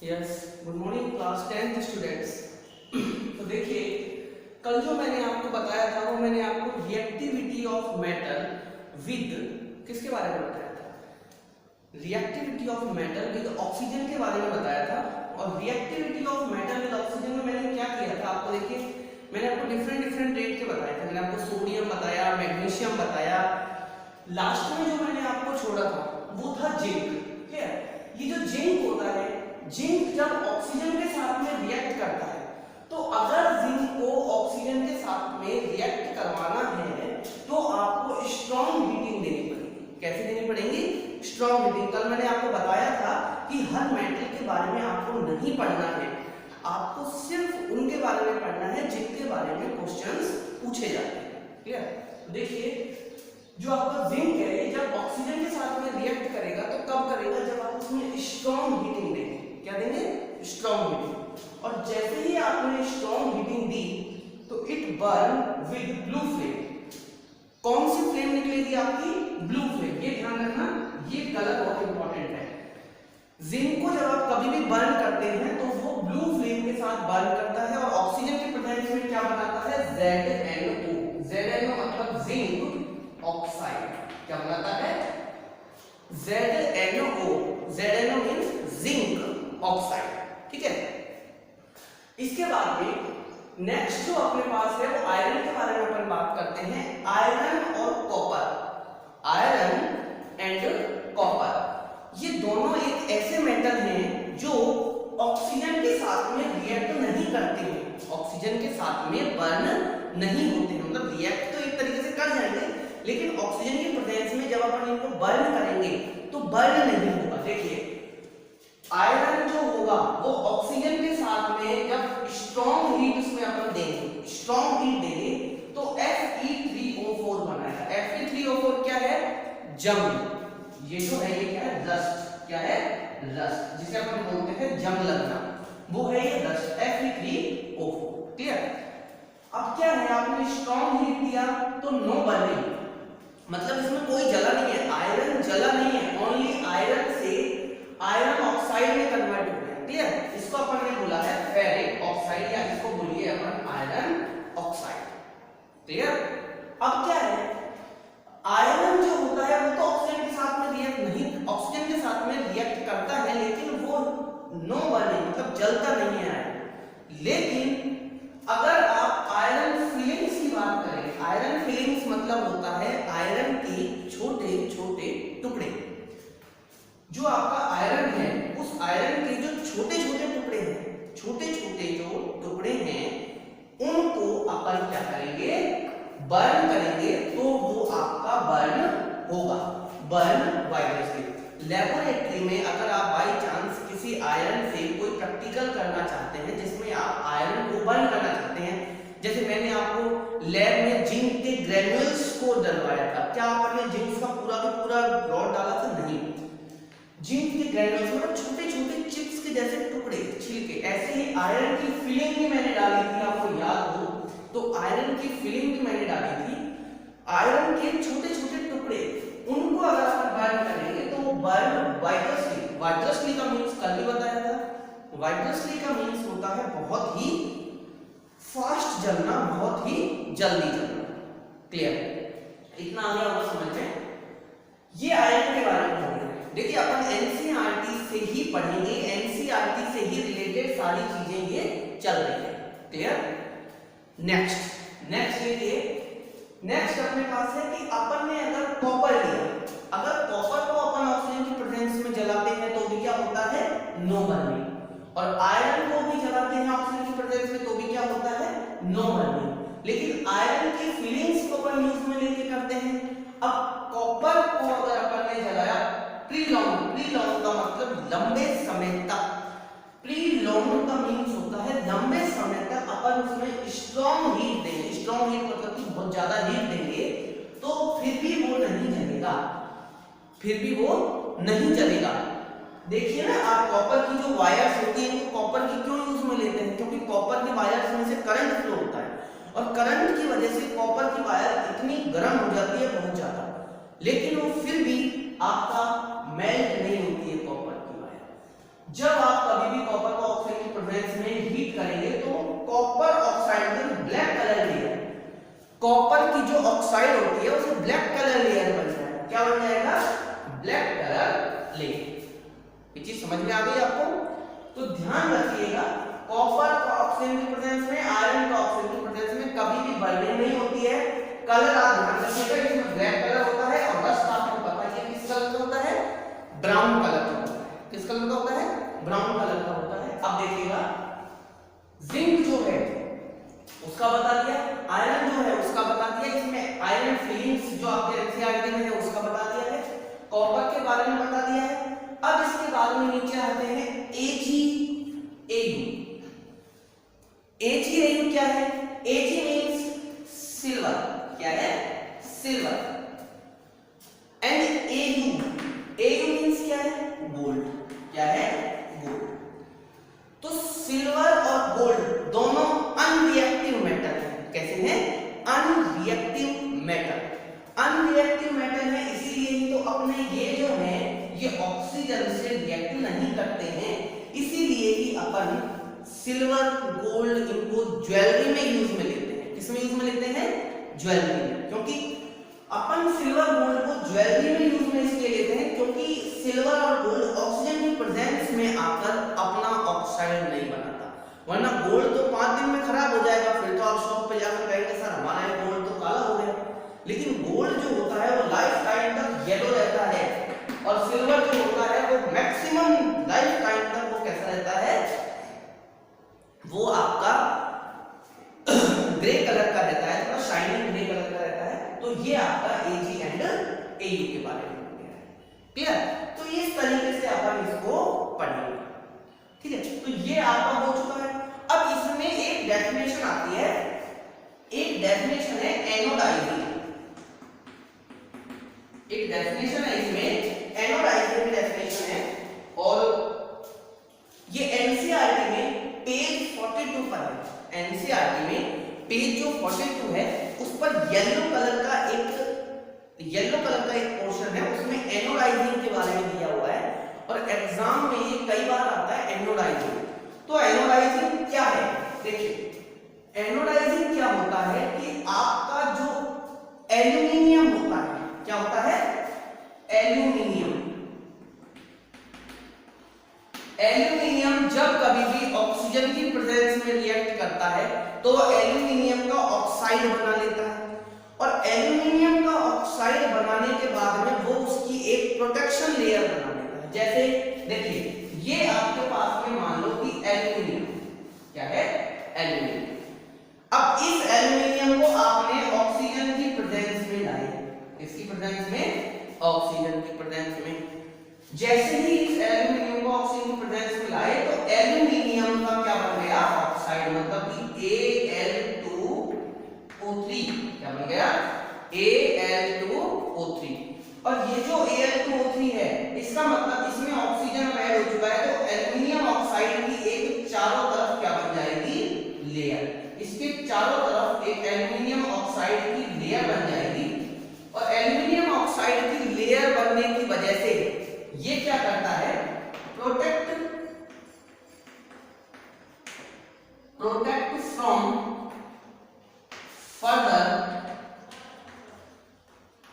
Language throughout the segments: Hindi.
Yes, good morning class 10th students. तो देखिए, कल जो मैंने आपको बताया था वो मैंने आपको रिएक्टिविटी ऑफ मेटल विद किसके बारे में बताया था? Reactivity of metal with oxygen के बारे में बताया था। और reactivity of metal with oxygen में मैंने क्या किया था आपको देखिए, मैंने आपको डिफरेंट रेट के बताए थे। मैंने आपको सोडियम बताया, मैग्नीशियम बताया। लास्ट में जो मैंने आपको छोड़ा था वो था जिंक। ठीक है, ये जो जिंक होता है, जिंक जब ऑक्सीजन के साथ में रिएक्ट करता है, तो अगर जिंक को ऑक्सीजन के साथ में रिएक्ट करवाना है तो आपको स्ट्रॉन्ग हीटिंग देनी पड़ेगी। कैसे देनी पड़ेगी? Strong heating. कल मैंने आपको बताया था कि हर मेटल के बारे में आपको नहीं पढ़ना है, आपको सिर्फ उनके बारे में पढ़ना है जिनके बारे में क्वेश्चंस पूछे जाते हैं। क्लियर? देखिए, जो आपका जिंक है ये जब ऑक्सीजन के साथ में रिएक्ट करेगा तो कब करेगा? जब आप उसमें स्ट्रॉन्ग हीटिंग देंगे। क्या देंगे? Strong heating. और जैसे ही आपने स्ट्रॉन्ग हीटिंग दी तो it burn with blue flame. कौन सी फ्लेम निकलेगी आपकी? Blue flame. ये ध्यान रखना, ये कलर बहुत इंपॉर्टेंट है। जिंक को जब आप कभी भी बर्न करते हैं तो वो ब्लू फ्लेम के साथ बर्न करता है और ऑक्सीजन के प्रेजेंस में क्या बनाता है? ZnO। ZnO मतलब जिंक ऑक्साइड। क्या बनाता है? ZnO। ZnO means zinc oxide. ठीक है, इसके बाद में नेक्स्ट जो अपने पास है वो आयरन के बारे में अपन बात करते हैं। आयरन और कॉपर, आयरन एंड कॉपर, ये दोनों एक ऐसे मेटल हैं जो ऑक्सीजन के साथ में रिएक्ट नहीं करते हैं, ऑक्सीजन के साथ में बर्न नहीं होते हैं। मतलब रिएक्ट तो एक तरीके से कर जाएंगे, लेकिन ऑक्सीजन की प्रेजेंस में जब अपन इनको बर्न करेंगे तो बर्न नहीं होगा। देखिए, आयरन जो होगा वो ऑक्सीजन के साथ में जब स्ट्रॉन्ग हीट उसमें अपन देंगे, स्ट्रॉन्ग हीट देंगे तो Fe3O4 बनाएगा। Fe3O4 क्या है? जंग। ये जो है ये क्या है? रस्ट। क्या है? रस्ट, जिसे अपन बोलते हैं जंग लगना, वो है ये रस्ट, Fe3O4। क्लियर? अब क्या है, आपने स्ट्रॉन्ग हीट दिया तो नो बर्निंग, मतलब इसमें कोई जला नहीं है, आयरन जला नहीं है, ओनली आयरन से आयरन ऑक्साइड में कन्वर्ट हो गया। क्लियर? इसको अपन ने बोला है फेरिक ऑक्साइड, या इसको बोलिए अपन आयरन ऑक्साइड। क्लियर? अब क्या है, आयरन जो होता है वो तो ऑक्सीजन के साथ में रिएक्ट नहीं, ऑक्सीजन के साथ में रिएक्ट करता है, लेकिन वो नो बर्निंग मतलब जलता नहीं है आयरन। लेकिन अगर आप आयरन फिलिंग्स की बात करें, आयरन फिलिंग्स मतलब होता है आयरन के छोटे छोटे टुकड़े। जो आपका आयरन है, उस आयरन के जो छोटे छोटे टुकड़े हैं, छोटे छोटे जो टुकड़े हैं, उनको अपन क्या करेंगे? बर्न करेंगे, तो वो आपका बर्न होगा, बर्न वाइब्रेशनली। लेबोरेटरी में अगर आप बाई चांस किसी आयरन से कोई प्रैक्टिकल करना चाहते हैं जिसमें आप आयरन को बर्न करना चाहते हैं, जैसे मैंने आपको लैब में जिंक के ग्रेन्यूल्स को डलवाया था, क्या आपने जिंक का पूरा रॉड डाला था? नहीं, जिंक के ग्रेन्यूल्स मतलब छोटे छोटे चिप्स के जैसे टुकड़े, छिलके। ऐसे ही आयरन की फिलिंग भी मैंने डाली थी, आपको याद हो तो आयरन की फिलिंग भी मैंने डाली थी। आयरन के छोटे छोटे टुकड़े, उनको अगर आप बर्न करेंगे तो वो बर्न वाइब्रेशनली। वाइब्रेशनली का मींस कल भी बताया था, वाइब्रेशनली का मींस होता है बहुत ही फास्ट जलना, बहुत ही जल्दी जलना। क्लियर? इतना आ गया होगा समझ में? ये आयरन के बारे में पढ़ेंगे। देखिए, अपन एनसीईआरटी से ही पढ़ेंगे, एनसीईआरटी से ही रिलेटेड सारी चीजें ये चल रही है। क्लियर? नेक्स्ट देखिए, नेक्स्ट अपने पास है कि अपन ने अगर कॉपर लिया, अगर कॉपर को अपन ऑक्सीजन की प्रेजेंस में जलाते हैं तो भी क्या होता है? No burning. और आयरन को भी जलाते हैं ऑक्सीजन की प्रेजेंस में तो भी क्या होता है? No burning. लेकिन आयरन की फीलिंग्स को अपन यूज में लेके करते हैं। अब कॉपर को अगर अपन ने जलाया प्रीलॉन्ग का मतलब लंबे समय तक, प्रीलॉन्ग का मींस होता है लंबे समय तक अपन उसमें स्ट्रॉन्ग हीट देंगे। स्ट्रॉन्ग हीट मतलब कि बहुत ज्यादा हीट देंगे तो फिर भी वो नहीं जलेगा, फिर भी वो नहीं जलेगा। देखिए ना, आप कॉपर की जो वायर्स होती है, वो कॉपर की क्यों यूज में लेते हैं? क्योंकि कॉपर की वायर्स में से करंट फ्लो होता है, और करंट की वजह से कॉपर की वायर इतनी गर्म हो जाती है बहुत ज्यादा, लेकिन वो फिर भी आपका मेल्ट नहीं होती है कॉपर की वायर। जब आप कभी भी कॉपर ऑक्साइड होती है उसे ब्लैक कलर लेयर बन जाएगा। क्या बन जाएगा? Black colour layer. ये चीज समझ में आ गई आपको? तो ध्यान रखिएगा, कॉपर का ऑक्सीजन की प्रेजेंस में, आयरन का ऑक्सीजन की प्रेजेंस में कभी भी बर्निंग नहीं होती है। कलर आप ध्यान रखिएगा, इसमें ब्लैक कलर होता है और रस्ट आपको पता है किस कलर का होता है? ब्राउन कलर का होता है। किस कलर का होता है? ब्राउन कलर का होता है। अब देखिएगा, जिंक जो है उसका बता दिया, आयरन जो है उसका बता दिया, इसमें आयरन फिलिंग्स जो आपके एनसीईआरटी में है उसका बता दिया है, कॉपर के बारे में बता दिया है। अब इसके बाद में नीचे आते हैं AgAu। AgAu क्या है? Ag means silver. क्या है? सिल्वर। एंड AU मींस क्या है? गोल्ड। क्या है? गोल्ड। तो सिल्वर और गोल्ड दोनों अनरिएक्टिव मेटल हैं। कैसे हैं? Unreactive metal. अनरिएक्टिव मेटल है, इसीलिए ही तो अपने ये जो है ये ऑक्सीजन से रिएक्ट नहीं करते हैं, इसीलिए ही अपन सिल्वर गोल्ड इनको ज्वेलरी में यूज में लेते हैं। किसमें यूज में लेते हैं? ज्वेलरी में। क्योंकि अपन सिल्वर गोल्ड को ज्वेलरी में यूज में इसलिए लेते हैं क्योंकि सिल्वर और गोल्ड ऑक्सीजन की प्रेजेंस में आकर अपना ऑक्साइड नहीं बनाता। वरना गोल्ड तो 5 दिन में खराब हो जाएगा, फिर तो आप शॉप पे जाकर कहेंगे सर हमारा ये गोल्ड तो काला हो गया। लेकिन गोल्ड जो होता है वो लाइफ टाइम तक येलो रहता है और सिल्वर जो होता है वो मैक्सिमम लाइफ टाइम तक वो कैसा रहता है? वो आपका ग्रे कलर का रहता है, थोड़ा शाइनिंग ग्रे कलर का रहता है। तो ये आपका Ag एंड AU के बारे में हो गया है। क्लियर? तो इस तरीके से अपन इसको पढ़ेंगे। ठीक है, तो ये आपका हो चुका है। अब इसमें एक डेफिनेशन आती है, एक डेफिनेशन है एनोडाइजिंग। एक डेफिनेशन है इसमें एनोडाइजिंग की डेफिनेशन है और ये एनसीईआरटी में पेज 42 पर है। एनसीईआरटी में पेज जो 42 है उस पर येलो कलर का एक पोर्शन है, उसमें एनोडाइजिंग के बारे में दिया हुआ है और एग्जाम में ये कई बार आता है एनोडाइजिंग। तो एनोडाइजिंग क्या है? देखिए, एनोडाइजिंग क्या होता है कि आपका जो एल्यूमिनियम होता है, क्या होता है? एल्यूमिनियम। एल्यूमिनियम जब कभी भी ऑक्सीजन की प्रेजेंस में रिएक्ट करता है तो एल्यूमिनियम का ऑक्साइड बना लेता है और एल्यूमिनियम का ऑक्साइड बनाने के बाद में वो उसकी एक प्रोटेक्शन लेयर बना लेता है। जैसे देखिए, ये आपके पास में मान लो कि एल्यूमिनियम, क्या है? एल्यूमिनियम। अब इस एल्यूमिनियम को आपने ऑक्सीजन की प्रेजेंस में लाए। किसकी प्रेजेंस में? ऑक्सीजन की प्रेजेंस में। जैसे ही इस एल्यूमिनियम को ऑक्सीजन की प्रेजेंस में लाए तो एल्यूमिनियम का क्या बन गया? ऑक्साइड, मतलब कि Al2O3 क्या बन गया? Al2O3। और ये जो Al2O3 है इसका मतलब इसमें ऑक्सीजन ऐड हो चुका है, तो एल्यूमिनियम ऑक्साइड की एक चारों तरफ क्या बन जाएगी? लेयर। इसके चारों तरफ एक एल्यूमिनियम ऑक्साइड की लेयर बन जाएगी और एल्यूमिनियम ऑक्साइड की लेयर बनने की वजह से ये क्या करता है? Protect from further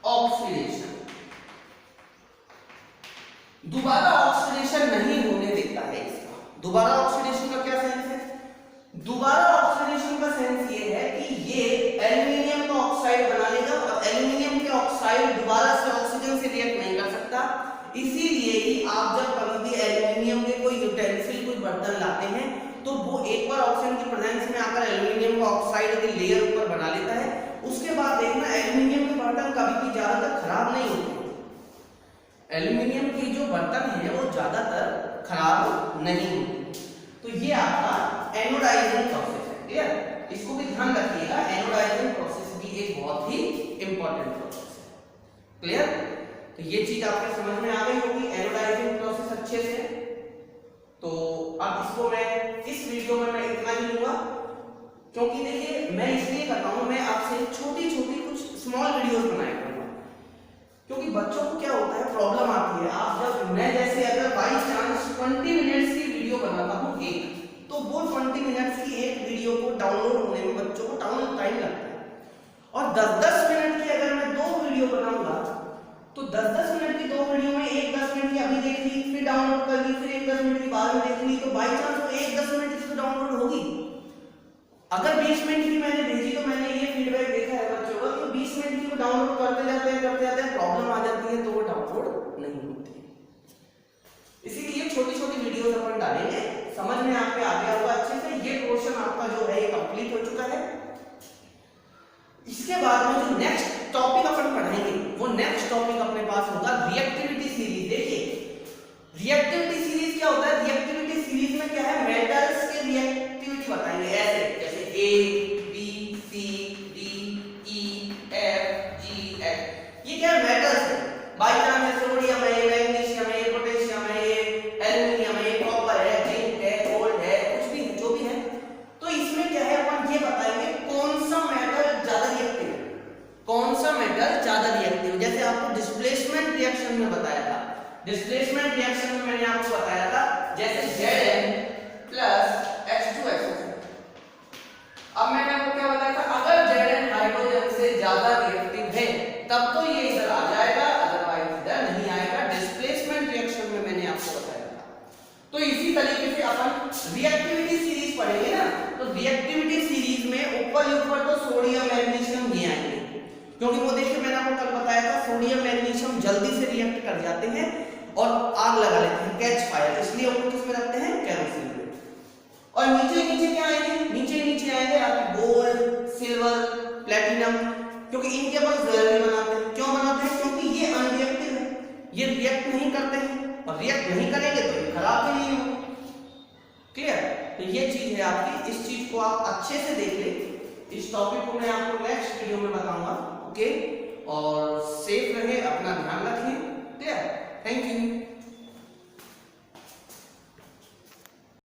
oxidation. दोबारा ऑक्सीडेशन नहीं होने देता है इसका। दोबारा ऑक्सीडेशन का क्या सेंस है? दोबारा ऑक्सीडेशन का सेंस ये है कि ये एल्यूमिनियम का ऑक्साइड बना लेगा और एल्यूमिनियम के ऑक्साइड दोबारा से ऑक्सीजन से रिएक्ट नहीं कर सकता। इसीलिए ही आप जब कभी भी एल्यूमिनियम के कोई यूटेंसिल, कोई बर्तन लाते हैं तो वो एक बार ऑक्सीजन की प्रेजेंस में आकर एल्यूमिनियम का ऑक्साइड की लेयर ऊपर बना लेता है। उसके बाद देखना एल्यूमिनियम के बर्तन कभी भी ज्यादातर खराब नहीं होते। एल्यूमिनियम की जो बर्तन है वो ज्यादातर खराब नहीं होते। तो ये आपका एनोडाइजिंग प्रोसेस है। क्लियर? इसको भी ध्यान रखिएगा, एनोडाइजिंग प्रोसेस भी एक बहुत ही इंपॉर्टेंट प्रोसेस है। क्लियर? तो ये चीज आपके समझ में आ गई होगी, एनोडाइजिंग प्रोसेस अच्छे से। तो अब इसको मैं इस वीडियो में मैं इतना ही लूंगा क्योंकि देखिए मैं इसलिए करता हूँ, मैं आपसे छोटी छोटी कुछ स्मॉल वीडियोस बनाया करूँगा क्योंकि बच्चों को क्या होता है, प्रॉब्लम आती है। आप जब मैं जैसे अगर बाई चांस 20 मिनट्स की वीडियो बनाता हूँ एक, तो वो 20 मिनट्स की एक वीडियो को डाउनलोड होने में बच्चों को टाइम लगता है और 10-10 मिनट वीडियो बनाऊंगा तो 10-10 मिनट की 2 वीडियो में एक 10 मिनट की अभी देख ली, फिर डाउनलोड कर ली, फिर एक 10 मिनट की बाद में देख ली, तो बाई चांस वो एक 10 मिनट की तो डाउनलोड होगी। अगर 20 मिनट की मैंने भेजी तो मैंने ये फीडबैक देखा है बच्चों का कि 20 मिनट की वो डाउनलोड करते जाते हैं प्रॉब्लम आ जाती है, तो वो डाउनलोड नहीं होती। इसीलिए छोटी छोटी वीडियोस अपन डालेंगे। समझ में आपके आ गया होगा अच्छे से। ये पोर्शन आपका जो है ये कंप्लीट हो चुका है। इसके बाद में जो नेक्स्ट टॉपिक अपन पढ़ेंगे वो नेक्स्ट टॉपिक अपने पास होगा रिएक्टिविटी सीरीज। देखिए रिएक्टिविटी सीरीज क्या होता है? रिएक्टिविटी सीरीज में क्या है, मेटल्स के रिएक्टिविटी बताएंगे ऐसे, जैसे A B C D E F G H. ये क्या है, मेटल्स है। बाई चांस सोडियम है, मैग्नीशियम है, पोटेशियम है, एल्युमिनियम है, कॉपर है, जिंक है, गोल्ड है, कुछ भी जो भी है, तो इसमें क्या है अपन ये बताएंगे कौन सा मेटल ज्यादा रिएक्टिव है, कौन सा मेटल ज्यादा रिएक्टिव है। जैसे आपको डिस्प्लेसमेंट रिएक्शन में बताया था, डिस्प्लेसमेंट रिएक्शन में मैंने आपको बताया था जैसे Zn प्लस H2SO। अब मैंने आपको क्या बताया था, अगर Zn हाइड्रोजन से ज्यादा रिएक्टिव है तब तो ये इधर आ जाएगा, अदरवाइज इधर नहीं आएगा। डिस्प्लेसमेंट रिएक्शन में मैंने आपको बताया था। तो इसी तरीके से अपन रिएक्टिविटी सीरीज पढ़ेंगे ना, तो रिएक्टिविटी सीरीज में ऊपर तो सोडियम मैग्नीशियम ये आएंगे, क्योंकि वो देखिए मैंने आपको कल बताया था सोडियम मैग्नीशियम जल्दी से रिएक्ट कर जाते हैं और आग लगा लेते हैं, कैच फायर, इसलिए वो किसमें रखते हैं, केरोसिन में। और नीचे क्या आएंगे, नीचे आएंगे आपके गोल्ड, सिल्वर, प्लैटिनम, क्योंकि इनके अपन ज्वेलरी बनाते हैं। क्यों बनाते हैं? क्योंकि ये अनरिएक्टिव है, ये रिएक्ट नहीं करते हैं, और रिएक्ट नहीं करेंगे तो ये खराब भी नहीं होगा। क्लियर? तो ये चीज है आपकी, इस चीज को आप अच्छे से देख ले। इस टॉपिक को मैं आपको नेक्स्ट वीडियो में बताऊंगा। ओके, और सेफ रहे, अपना ध्यान रखें। क्लियर?